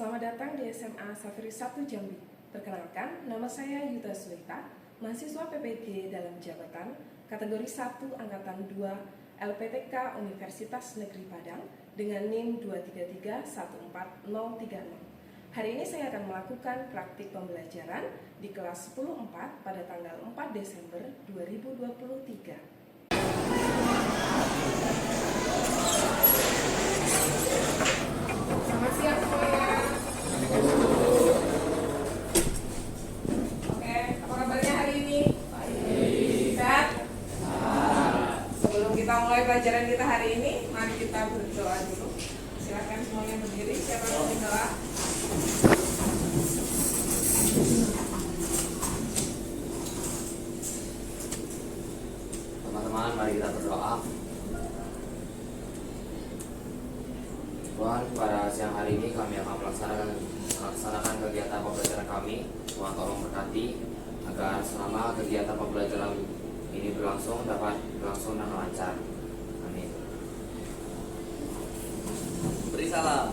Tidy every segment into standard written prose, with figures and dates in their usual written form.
Selamat datang di SMA Safiri 1 Jambi. Perkenalkan, nama saya Yuta Suwita, mahasiswa PPG dalam jabatan kategori 1 Angkatan 2 LPTK Universitas Negeri Padang dengan NIM 233-14030. Hari ini saya akan melakukan praktik pembelajaran di kelas 10-4 pada tanggal 4 Desember 2023. Selamat siang semuanya. Oke, apa kabarnya hari ini? Baik. Sehat? Sebelum kita mulai pelajaran kita hari ini, mari kita berdoa dulu. Silakan semuanya berdiri. Siapa yang mau berdoa? Teman-teman, mari kita berdoa. Tuhan, pada siang hari ini kami akan melaksanakan kegiatan pembelajaran kami. Tuhan tolong berkati agar selama kegiatan pembelajaran ini dapat berlangsung dengan lancar. Amin. Beri salam.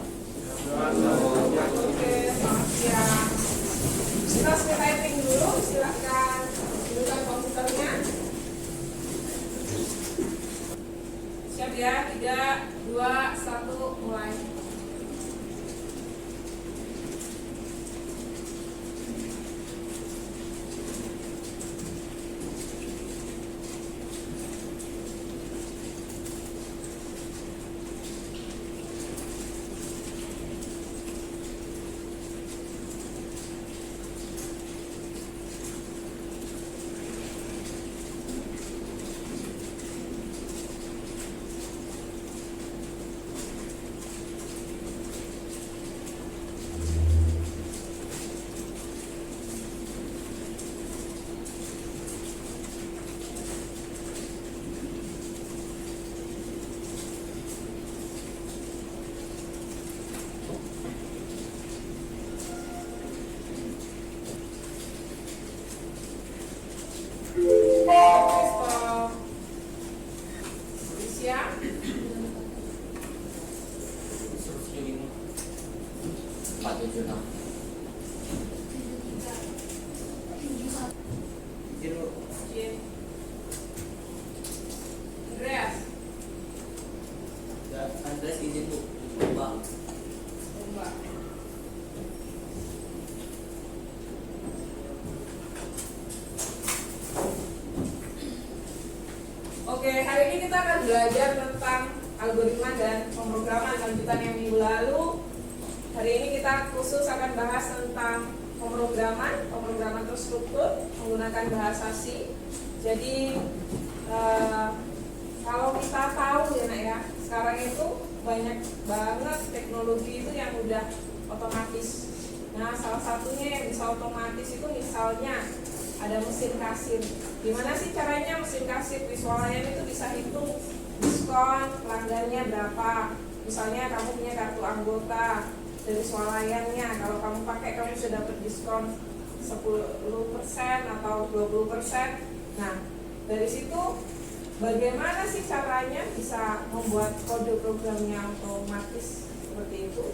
Oke, selamat siang. Kita speed typing dulu, silakan gunakan komputernya. Siap ya, 3, 2, 1, mulai. Siap? Andreas izin Bu. Bang. Oke, hari ini kita akan belajar tentang algoritma dan pemrograman lanjutan yang minggu lalu. Hari ini kita khusus akan bahas tentang pemrograman terstruktur menggunakan bahasa C. Jadi kalau kita tahu ya Nak ya, sekarang itu banyak banget teknologi itu yang udah otomatis. Nah, salah satunya yang bisa otomatis itu misalnya ada mesin kasir. Gimana sih caranya mesin kasir di swalayan itu bisa hitung diskon pelanggannya berapa? Misalnya kamu punya kartu anggota dari swalayannya, kalau kamu pakai kamu bisa dapat diskon 10% atau 20%. Nah, dari situ bagaimana sih caranya bisa membuat kode programnya otomatis seperti itu?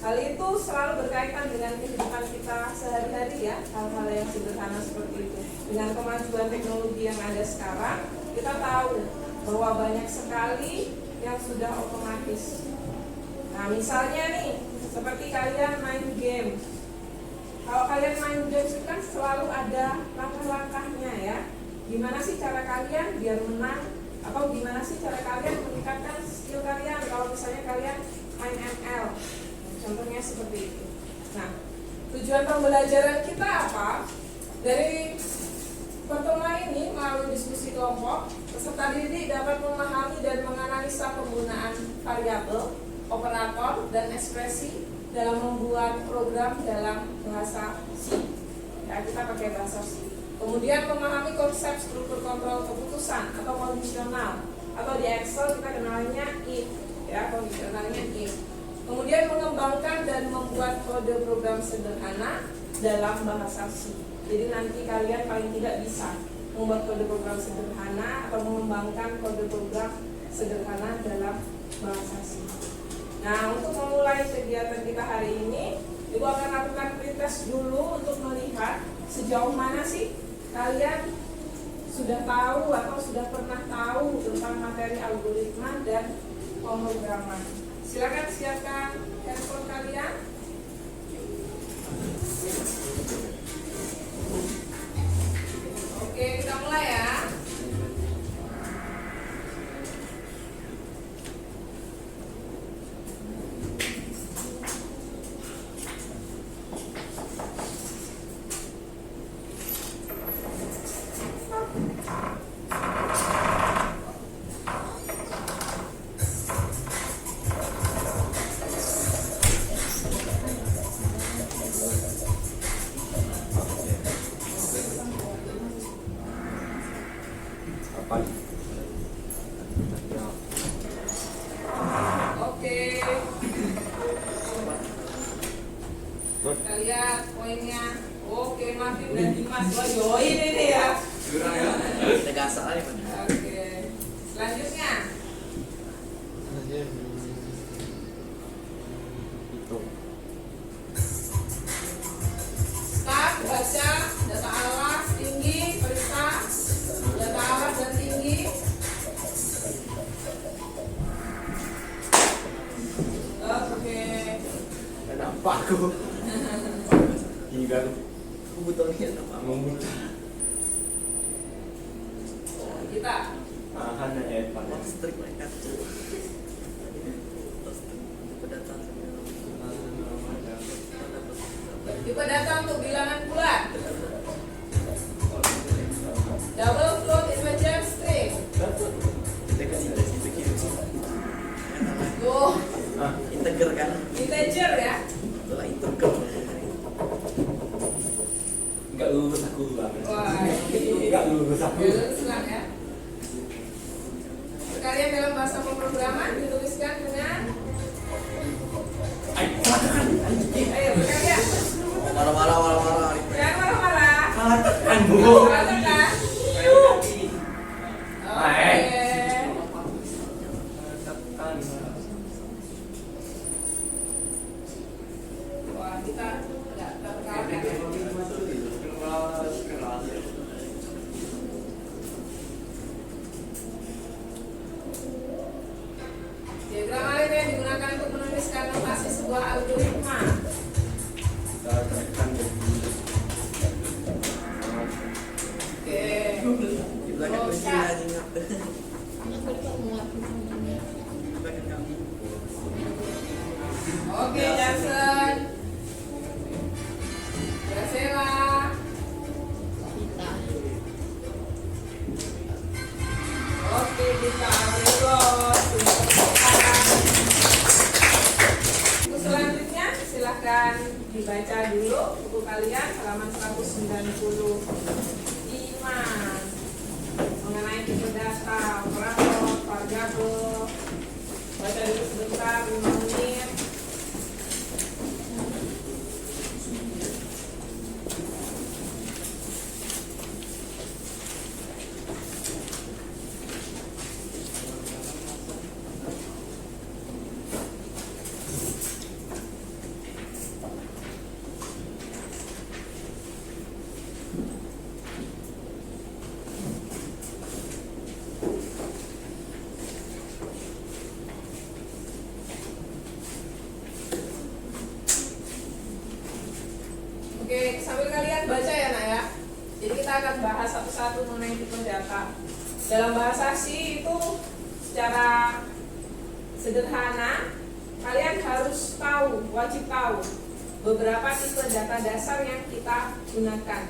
Hal itu selalu berkaitan dengan kehidupan kita sehari-hari ya, hal-hal yang sederhana seperti itu. Dengan kemajuan teknologi yang ada sekarang, kita tahu bahwa banyak sekali yang sudah otomatis. Nah, misalnya nih, seperti kalian main game. Kalau kalian main game itu kan selalu ada langkah-langkahnya ya. Gimana sih cara kalian biar menang? Atau gimana sih cara kalian meningkatkan skill kalian kalau misalnya kalian main ML? Contohnya seperti itu. Nah, tujuan pembelajaran kita apa? Dari pertemuan ini melalui diskusi kelompok, peserta didik dapat memahami dan menganalisa penggunaan variabel, operator, dan ekspresi dalam membuat program dalam bahasa C. Ya, kita pakai bahasa C. Kemudian memahami konsep struktur kontrol keputusan atau kondisional, atau di Excel kita kenalnya if, ya, kondisionalnya if. Kemudian mengembangkan dan membuat kode program sederhana dalam bahasa C. Jadi nanti kalian paling tidak bisa membuat kode program sederhana atau mengembangkan kode program sederhana dalam bahasa C. Nah, untuk memulai kegiatan kita hari ini, Ibu akan lakukan pretest dulu untuk melihat sejauh mana sih kalian sudah tahu atau sudah pernah tahu tentang materi algoritma dan pemrograman. Silakan siapkan handphone kalian. Oke, kita mulai ya. Oke. Kita lihat poinnya. Oke, Martin dan Dimas. Wah, join ini ya. Oke. Selanjutnya. Start, baca, data alas, tinggi, periksa, data alas dan tinggi. Oke. Kenapa aku? Hingga Kebutuhannya apa? memutar. Kita. Hanya Evan. Listrik mereka tuh. Tipe data untuk bilangan bulat. Double float integer string. Tuh, Integer kan? integer ya. Itulah integer. Enggak lulus aku banget. Wah, Enggak lulus aku. lulus lang ya. Sekalian dalam bahasa pemrograman dituliskan dengan Ayo, katakan. ayo berkarya. Marah-marah. Jangan marah-marah. Katakan, Bu. Katakan. Oke. Katakan. Wah, kita nggak terkalahkan ya. Diagram alif yang digunakan untuk menuliskan notasi sebuah algoritma. Katakan. Oke. Di belakang Oh, kunci Kak. aja nggak. Belakang kami. Oke, Jason. Gracela. Oke, kita bebas. Untuk selanjutnya silahkan dibaca dulu buku kalian halaman 195 mengenai tipe data, operator, variabel. Baca dulu sebentar, 5 menit. Oke, sambil kalian baca ya nak ya. Jadi kita akan bahas satu-satu mengenai tipe data. Dalam bahasa C itu secara sederhana kalian harus tahu, wajib tahu beberapa tipe data dasar yang kita gunakan.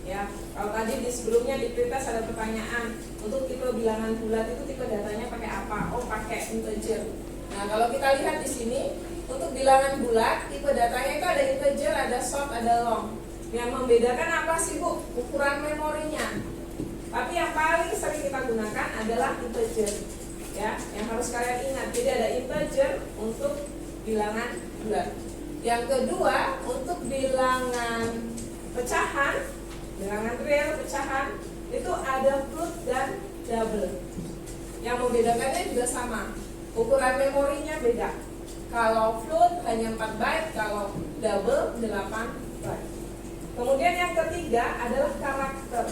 Ya, kalau tadi di sebelumnya di pretest ada pertanyaan untuk tipe bilangan bulat itu tipe datanya pakai apa? Oh, pakai integer. Nah, kalau kita lihat di sini untuk bilangan bulat, tipe datanya itu ada integer, ada short, ada long. Yang membedakan apa sih Bu? Ukuran memorinya. Tapi yang paling sering kita gunakan adalah integer. Ya, yang harus kalian ingat. Jadi ada integer untuk bilangan bulat. Yang kedua, untuk bilangan pecahan, bilangan real pecahan, itu ada float dan double. Yang membedakannya juga sama. Ukuran memorinya beda. kalau float hanya 4 byte, kalau double 8 byte. Kemudian yang ketiga adalah karakter.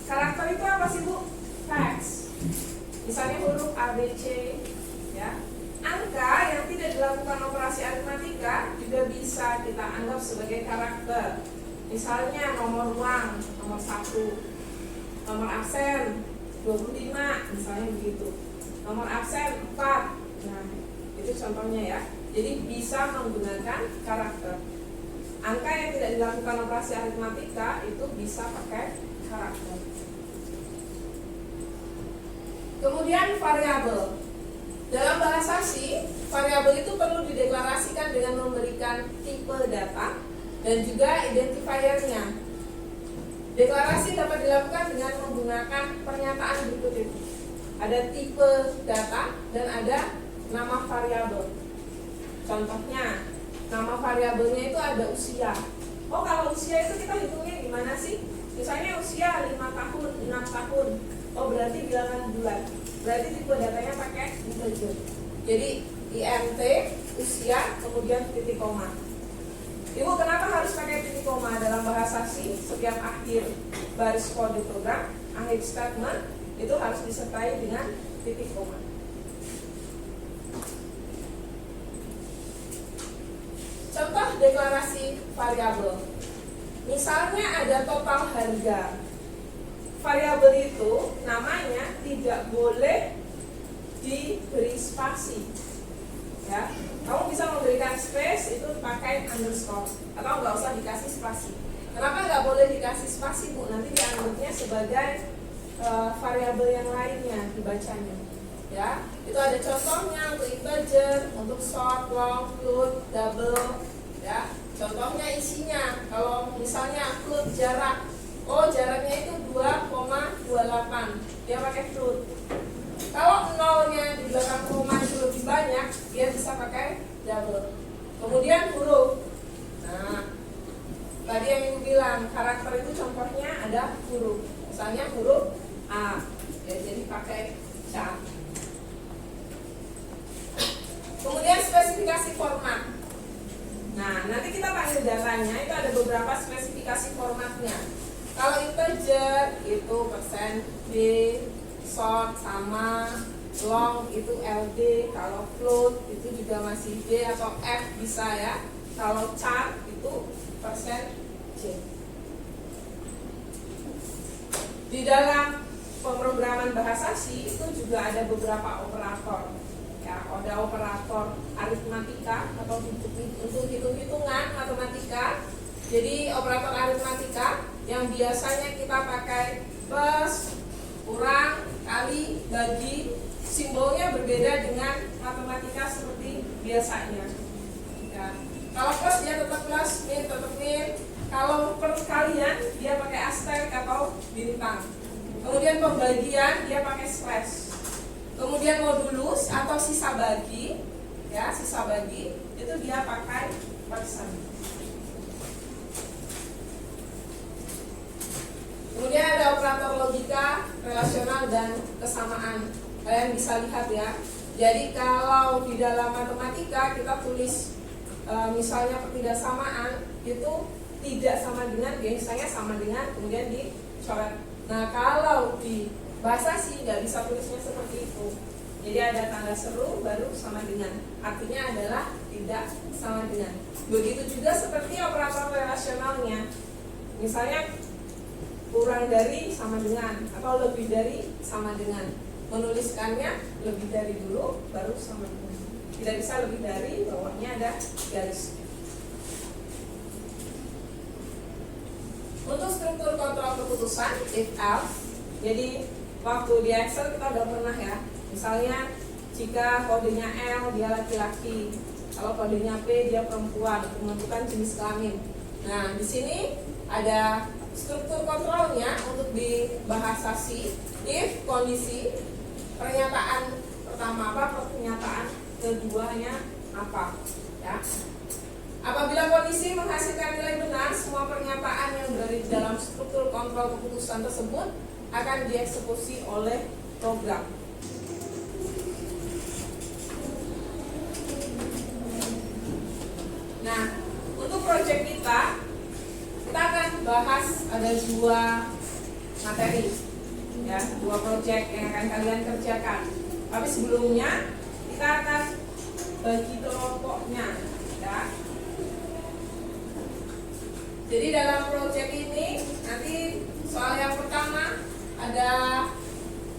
Karakter itu apa sih Bu? Teks. Misalnya huruf A, B, C, ya. Angka yang tidak dilakukan operasi aritmatika juga bisa kita anggap sebagai karakter. Misalnya nomor uang, nomor 1, nomor absen 25, misalnya begitu. Nomor absen 4. Nah, itu contohnya ya. Jadi bisa menggunakan karakter. Angka yang tidak dilakukan operasi aritmatika itu bisa pakai karakter. Kemudian variabel. Dalam bahasa C, variabel itu perlu dideklarasikan dengan memberikan tipe data dan juga identifiernya. Deklarasi dapat dilakukan dengan menggunakan pernyataan berikut itu. Ada tipe data dan ada nama variabel. Contohnya, nama variabelnya itu ada usia. Oh, kalau usia itu kita hitungnya gimana sih? Misalnya usia 5 tahun, 6 tahun. Oh, berarti bilangan bulan. Berarti tipe datanya pakai integer. Jadi int usia kemudian titik koma. Ibu, kenapa harus pakai titik koma dalam bahasa C? Setiap akhir baris kode program, akhir statement itu harus disertai dengan titik koma. Contoh deklarasi variabel. Misalnya ada total harga. Variabel itu namanya tidak boleh diberi spasi. Ya, kamu bisa memberikan space itu pakai underscore atau nggak usah dikasih spasi. Kenapa nggak boleh dikasih spasi, Bu? Nanti dianggapnya sebagai variabel yang lainnya dibacanya. Ya, itu ada contohnya untuk integer, untuk short, long, float, double. Ya, contohnya isinya. Kalau misalnya float jarak, oh jaraknya itu 2,28, dia pakai float. Kalau nolnya di belakang koma itu lebih banyak, dia bisa pakai double. Kemudian huruf. Nah, tadi yang Ibu bilang karakter itu contohnya ada huruf. Misalnya huruf A, ya, jadi pakai cat. Kemudian spesifikasi format. Nah, nanti kita panggil datanya, itu ada beberapa spesifikasi formatnya. Kalau integer itu %d, short sama, long itu LD, kalau float itu juga masih D atau F bisa ya. Kalau char itu %C. Di dalam pemrograman bahasa C itu juga ada beberapa operator. Ya, ada operator aritmatika atau untuk hitung-hitungan matematika. Jadi operator aritmatika yang biasanya kita pakai plus, kurang, kali, bagi, simbolnya berbeda dengan matematika seperti biasanya. Ya. Kalau plus dia tetap plus, min tetap min. Kalau perkalian dia pakai asterisk atau bintang. Kemudian pembagian dia pakai slash. Kemudian modulus atau sisa bagi, ya sisa bagi itu dia pakai persen. Kemudian ada operator logika, relasional dan kesamaan. Kalian bisa lihat ya. Jadi kalau di dalam matematika kita tulis misalnya pertidaksamaan itu tidak sama dengan, biasanya sama dengan, kemudian dicoret. Nah, kalau di bahasa sih nggak bisa tulisnya seperti itu. Jadi ada tanda seru baru sama dengan. Artinya adalah tidak sama dengan. Begitu juga seperti operator relasionalnya. Misalnya kurang dari sama dengan atau lebih dari sama dengan. Menuliskannya lebih dari dulu baru sama dengan. Tidak bisa lebih dari, bawahnya ada garis. Untuk struktur kontrol keputusan if else, jadi waktu di Excel kita udah pernah ya. Misalnya jika kodenya L dia laki-laki, kalau kodenya P dia perempuan untuk menentukan jenis kelamin. Nah, di sini ada struktur kontrolnya untuk di bahasa C. If kondisi pernyataan pertama apa, pernyataan keduanya apa, ya. Apabila kondisi menghasilkan nilai benar, semua pernyataan yang berada di dalam struktur kontrol keputusan tersebut akan dieksekusi oleh program. Nah, untuk proyek kita akan bahas ada dua materi, ya, dua proyek yang akan kalian kerjakan. Tapi sebelumnya kita akan bagi kelompoknya, ya. Jadi dalam proyek ini nanti soal yang pertama ada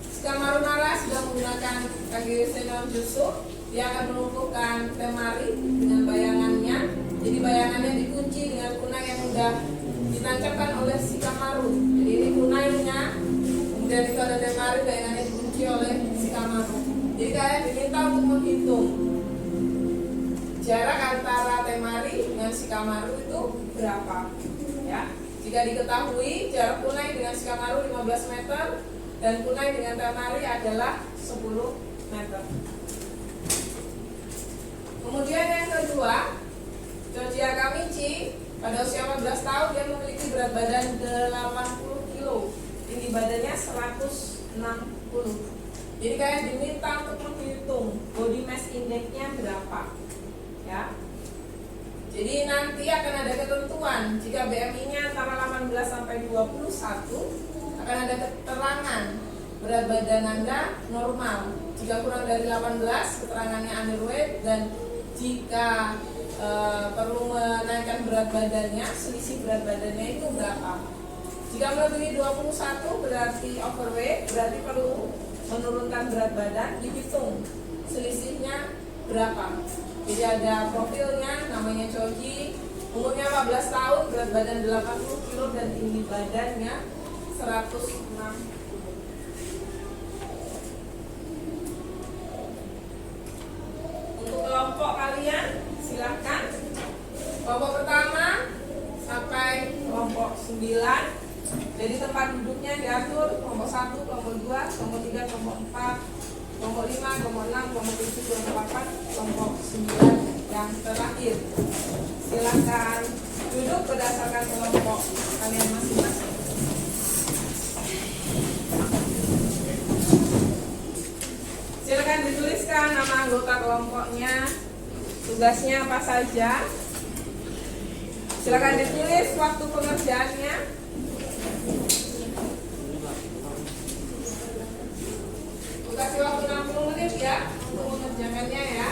Shikamaru Nara sudah menggunakan Kageyusen no Jutsu. Dia akan melumpuhkan Temari dengan bayangannya. Jadi bayangannya dikunci dengan kunai yang sudah ditancapkan oleh Shikamaru. Jadi ini kunainya, kemudian itu ada Temari, bayangannya dikunci oleh Shikamaru. Jadi kalian diminta untuk menghitung jarak antara Temari dengan Shikamaru itu berapa, ya. Jika diketahui jarak kunai dengan Shikamaru 15 meter dan kunai dengan Temari adalah 10 meter. Kemudian yang kedua, Choji Akamichi pada usia 14 tahun dia memiliki berat badan 80 kg, tinggi badannya 160. Jadi kalian diminta untuk menghitung body mass index-nya berapa, ya. Jadi nanti akan ada ketentuan jika BMI-nya antara 18 sampai 21 akan ada keterangan berat badan Anda normal. Jika kurang dari 18 keterangannya underweight, dan jika perlu menaikkan berat badannya, selisih berat badannya itu berapa. Jika melebihi 21 berarti overweight, berarti perlu menurunkan berat badan, dihitung selisihnya berapa. Jadi ada profilnya, namanya Choji, umurnya 14 tahun, berat badan 80 kg dan tinggi badannya 160. Untuk kelompok kalian silahkan. Kelompok pertama sampai kelompok 9. Jadi tempat duduknya diatur kelompok 1, kelompok 2, kelompok 3, kelompok 4, kelompok 5, kelompok 6, kelompok 7, kelompok 8, kelompok 9 yang terakhir. Silahkan duduk berdasarkan kelompok kalian masing-masing. Silakan dituliskan nama anggota kelompoknya, tugasnya apa saja. Silakan ditulis waktu pengerjaannya. Kasih waktu 60 menit ya untuk mengerjakannya, ya.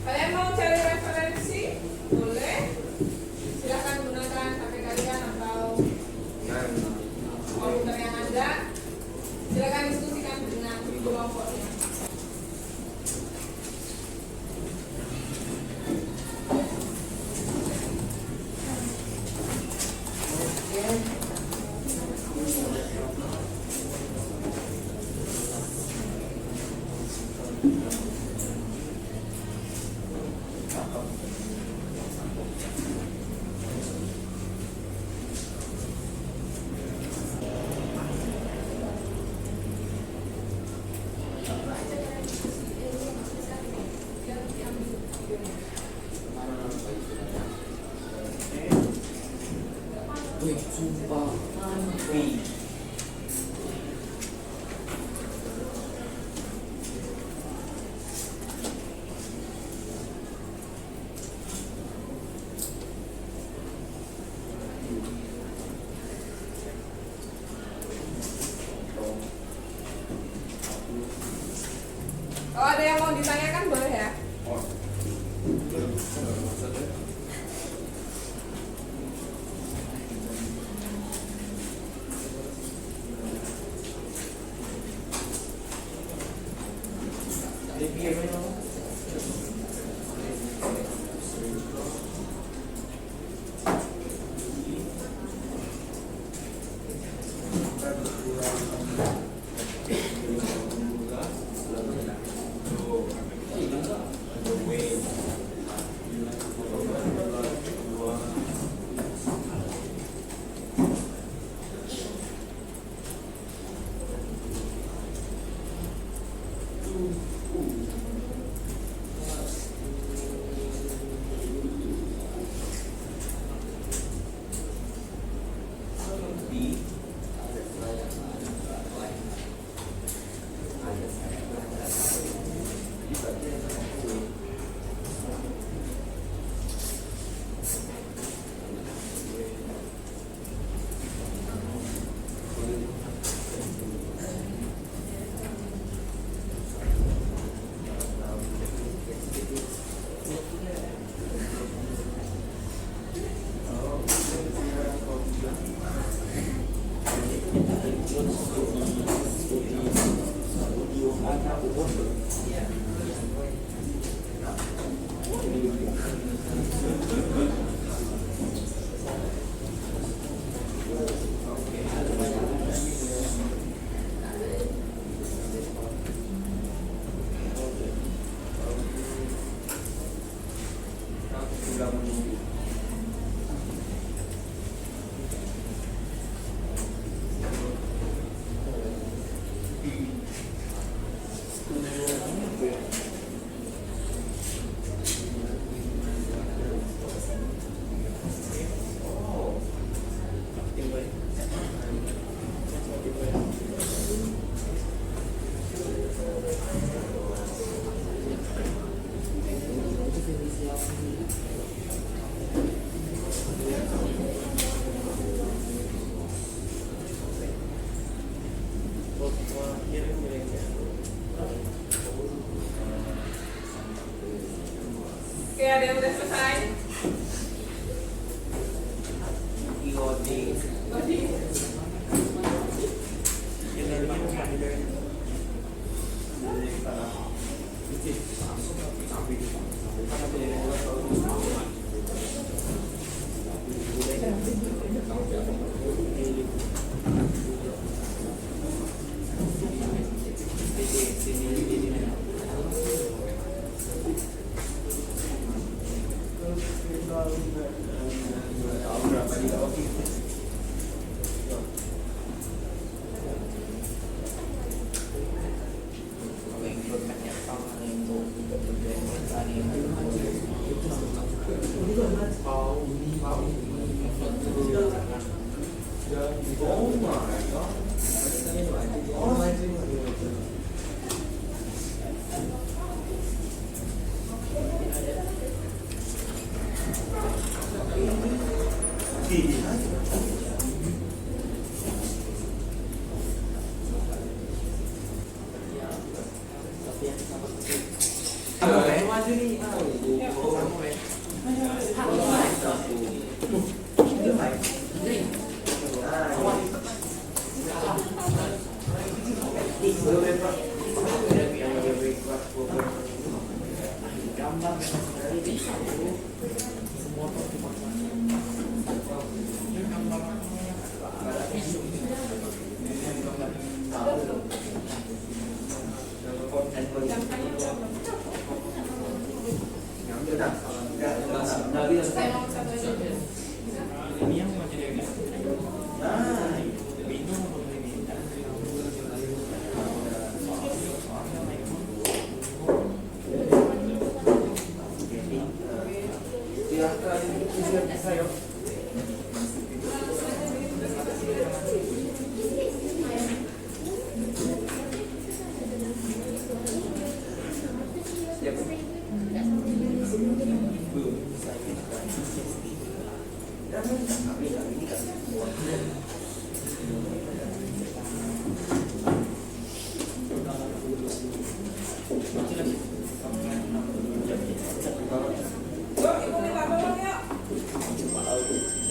Kalian mau cari referensi? Boleh. Silahkan gunakan HP kalian atau komputer yang ada. Silahkan diskusikan dengan kelompoknya. Wih, sumpah. Wih. Kalau ada yang mau ditanyakan boleh ya. Oke, ada yang udah selesai? Tadi.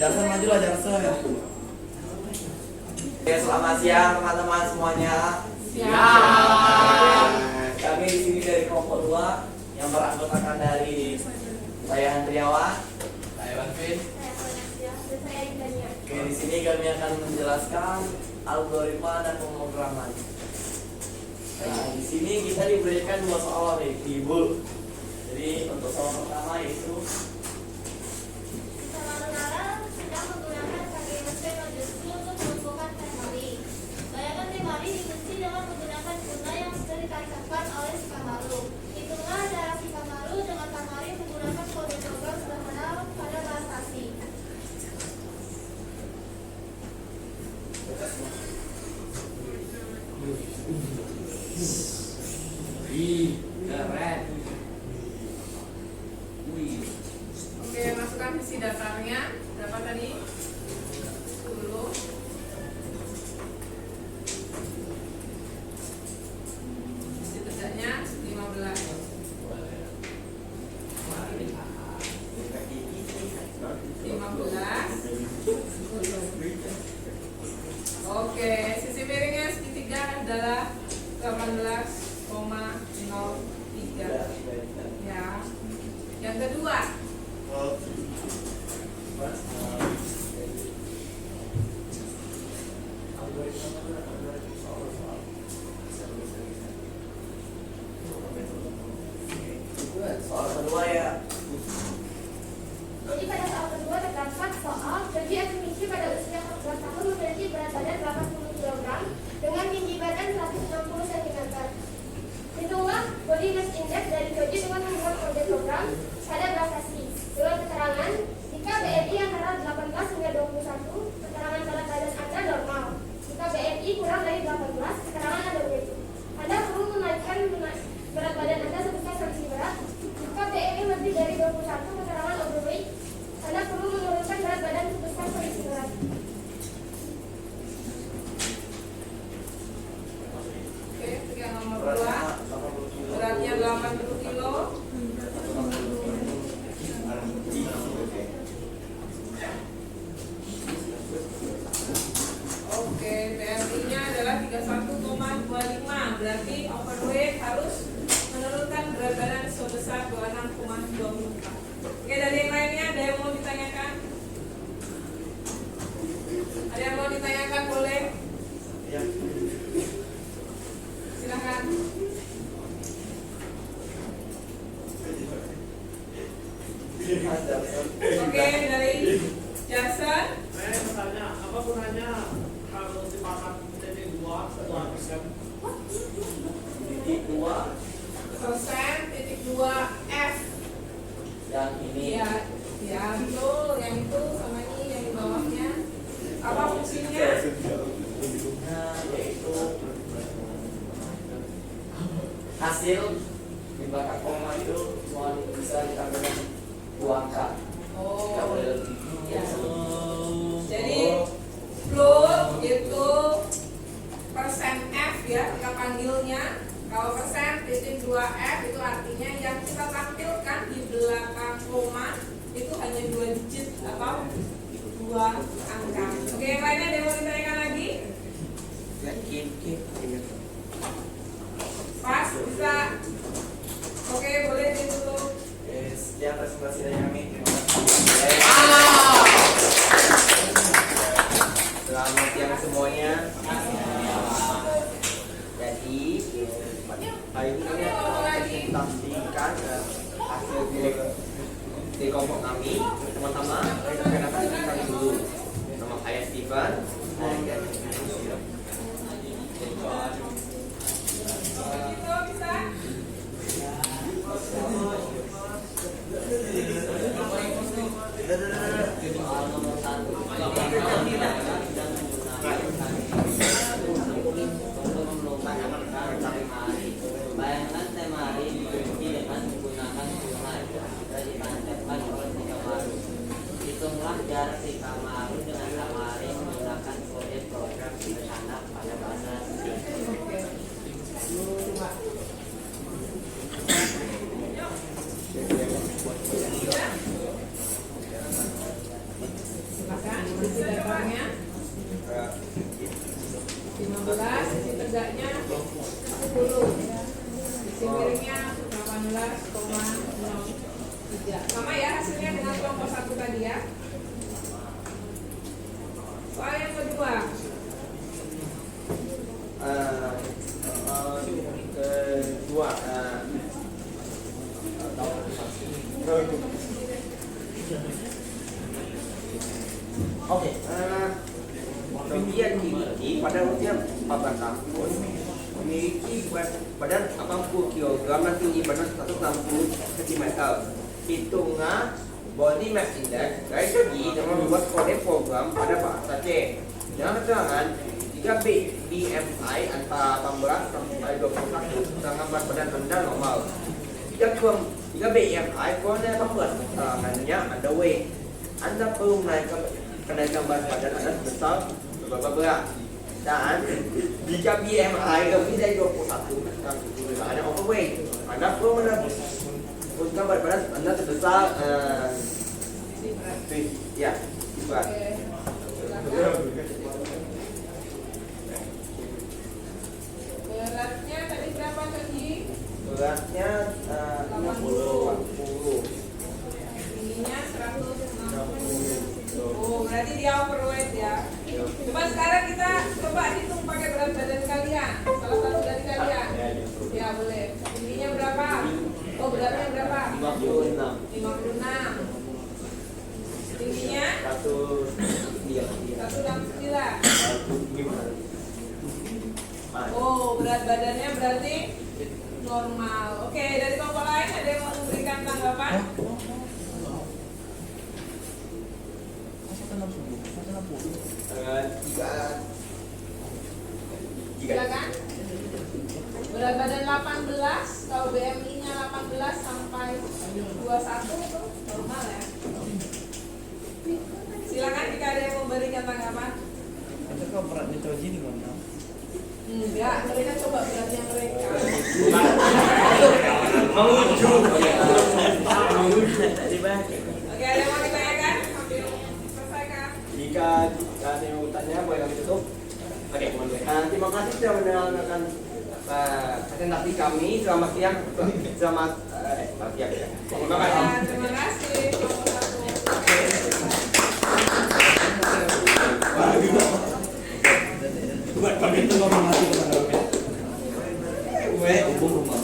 Jangan maju lah, jangan ya. Oke, selamat siang teman-teman semuanya. Siang. Kami di sini dari kelompok 2 yang beranggotakan dari saya Andriawan, saya Banvin. Oke, di sini kami akan menjelaskan algoritma dan pemrograman. Nah, di sini kita diberikan 2 soal nih, Ibu. Jadi untuk soal pertama yaitu oleh si Kamaru. Hitunglah cara si Kamaru dengan Kamari menggunakan kode program sederhana pada bahasa asing. keren. Oke, masukkan isi dasarnya. Berapa tadi? 10. Isi tegaknya 15. Oke, sisi miringnya segitiga adalah 18 Ya. Yang kedua, soal kedua ya. Jadi pada soal kedua terdapat soal bagi admisi pada usia 14 tahun memiliki berat badan 80 kg dengan tinggi badan 160 cm. Hitunglah body mass index dari Joji dengan membuat kode program pada grafasi dengan keterangan jika BMI antara 18 hingga 21, keterangan berat badan Anda normal. Jika BMI kurang dari 18, keterangan Anda obes. Anda perlu menaikkan berat badan Anda sebesar selisih berat. Jika BMI lebih dari 21, keterangan overweight. Anda perlu menurunkan berat badan sebesar selisih berat. oke, yang nomor 2, beratnya 80 kilo. Oke, BMI-nya adalah 31,25. Berarti overweight harus menurunkan berat badan sebesar 26,24. Oke, dari yang lainnya ada yang mau ditanyakan? Ada yang mau ditanyakan boleh? Ya. Silakan. Oke, dari Jason. Saya bertanya, apa gunanya kalau dimakan titik 2%? Titik 2 Persen titik 2 F. yang ini. Iya, ya betul. Yang itu sama ini yang di bawahnya. Apa fungsinya? Nah, yaitu hasil di belakang koma itu cuma bisa ditampilkan 2 angka. Tidak boleh Oh, lebih. ya. Jadi floor itu persen F ya kita panggilnya. Kalau persen titik 2 F itu artinya yang kita tampilkan di belakang koma itu hanya 2 digit atau 2 angka. Oke, yang lainnya ada yang mau ditanyakan lagi? Pas, bisa. Oke, boleh ditutup. Sekian presentasi dari kami. Terima kasih. Selamat siang semuanya. Jadi hari ini kami akan presentasikan hasil di kelompok kami. Pertama, kita akan kami dulu. Nama saya Steven. Itu bisa. Soal nomor 1 untuk menemukan temari. Bayangkan temari dikunci dengan menggunakan bunga dan ditancapkan oleh si kamaru. Hitunglah jarak si kamaru dengan temari menggunakan kode program sederhana pada bahasa Silakan, isi daftarnya 15, isi tegaknya 10, isi miringnya 18,03. Sama ya hasilnya dengan kelompok 1 tadi ya. Soal yang kedua, Oke, kemudian dimiliki pada usia 14 tahun memiliki berat badan 80 kg dan tinggi badan 160 cm. Hitungan body mass index dari segi dengan membuat kode program pada bahasa C. Dengan keterangan jika BMI antara 18 sampai 21, sedangkan berat badan Anda normal. Jika BMI kurang dari 18, keterangannya underweight. Anda perlu kenaikan berat badan Anda sebesar berapa berat. Dan jika BMI lebih dari 21, keterangannya overweight. Anda perlu menurunkan berat badan Anda sebesar ya, berat. beratnya tadi berapa tadi? 56. Tingginya 169. Oh, berat badannya berarti normal. Oke, dari kelompok lain ada yang mau memberikan tanggapan? Silakan. Berat badan 18, kalau BMI-nya 18 sampai 21 itu normal ya. Silakan jika ada yang memberikan tanggapan. Itu kok beratnya cowok gini kan? Enggak, mereka coba beratnya mereka. Oke, ada yang mau ditanyakan? Sambil selesai kah? Jika ada yang mau tanya, boleh kami tutup. Oke, terima kasih sudah mendengarkan presentasi kami. Selamat siang. Selamat siang. Terima kasih. Ya, terima kasih. Kelompok satu. Buat kami itu ngomong lagi kepada oke. Umum rumah.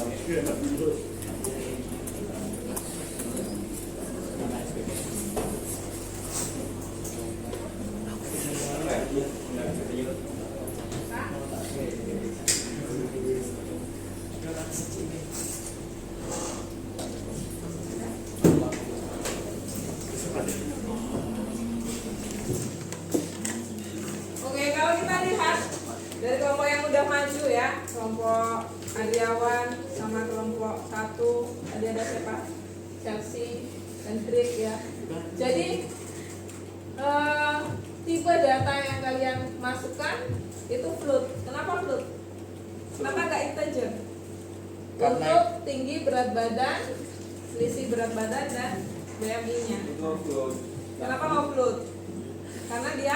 Oke, kalau kita lihat dari kelompok yang udah maju ya, kelompok Aryawan sama kelompok 1, tadi ada siapa? Chelsea dan Drake ya. Jadi tipe data yang kalian masukkan itu float. Kenapa float? Kenapa nggak integer? Untuk tinggi, berat badan, selisih berat badan dan BMI-nya. Kenapa mau float? Karena dia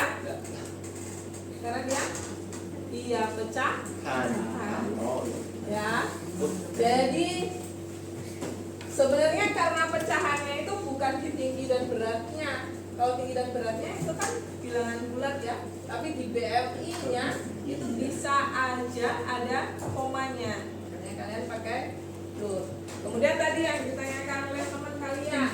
iya pecahan. Ya. Jadi sebenarnya karena pecahannya itu bukan di tinggi dan beratnya. Kalau tinggi dan beratnya itu kan bilangan bulat ya. Tapi di BMI-nya itu bisa aja ada komanya. Makanya kalian pakai float. Kemudian tadi yang ditanyakan oleh teman kalian,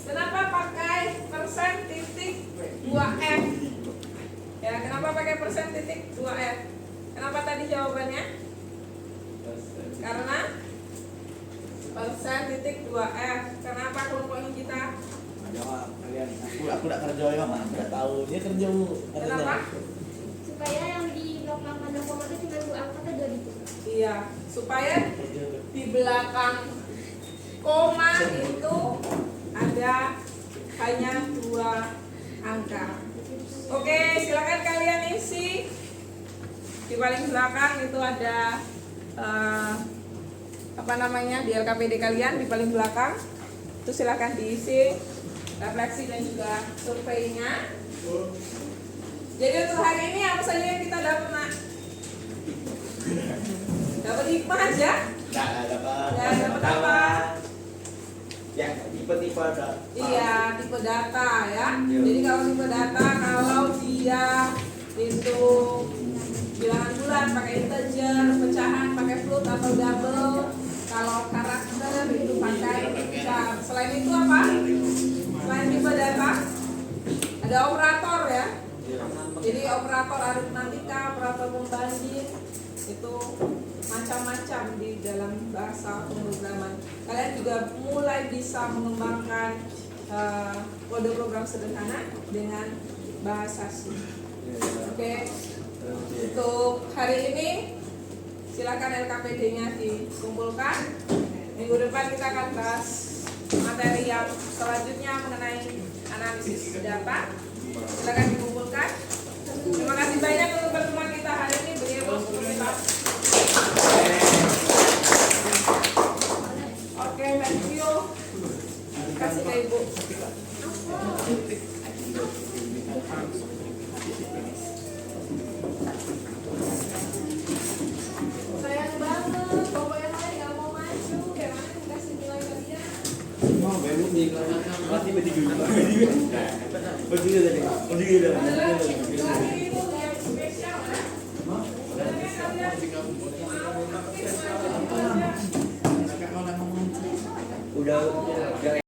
kenapa pakai persen titik 2F? Ya, kenapa pakai persen titik 2F? Kenapa tadi jawabannya? Karena persen titik 2F. Kenapa kelompoknya kita? Jawab kalian. Aku enggak kerja ya, Mak. Enggak tahu. Dia kerja Bu. Kenapa? Supaya yang di belakang ada koma itu cuma 2 angka atau 2 digit. Iya, supaya di belakang koma itu ada hanya 2 angka. Oke, silakan kalian isi. Di paling belakang itu ada di LKPD kalian di paling belakang. Itu silakan diisi refleksi dan juga surveinya. Jadi untuk hari ini apa saja yang kita dapat, Nak? Dapat hikmah aja? Enggak dapat. Ya, dapat apa? Ya, tipe-tipe ada. Iya, tipe data ya. Iya. Jadi kalau tipe data, kalau dia itu bilangan bulat pakai integer, pecahan pakai float atau double, kalau karakter itu pakai char. Selain itu apa? Selain tipe data, ada operator ya. Jadi operator aritmatika, operator pembanding itu macam-macam di dalam bahasa pemrograman. Kalian juga mulai bisa mengembangkan kode program sederhana dengan bahasa C. Oke. Untuk hari ini silakan LKPD-nya dikumpulkan. Minggu depan kita akan bahas materi yang selanjutnya mengenai analisis data. Silakan dikumpulkan. Terima kasih banyak untuk pertemuan kita hari ini. Beri kita. Oke, thank you. Kasih ke Ibu. Sayang banget, bapak yang lain nggak mau maju. Gimana dikasih nilai kalian? Berarti bertiga. Bertiga tadi. Ada lagi itu yang spesial ya. Sebenarnya kalian Udah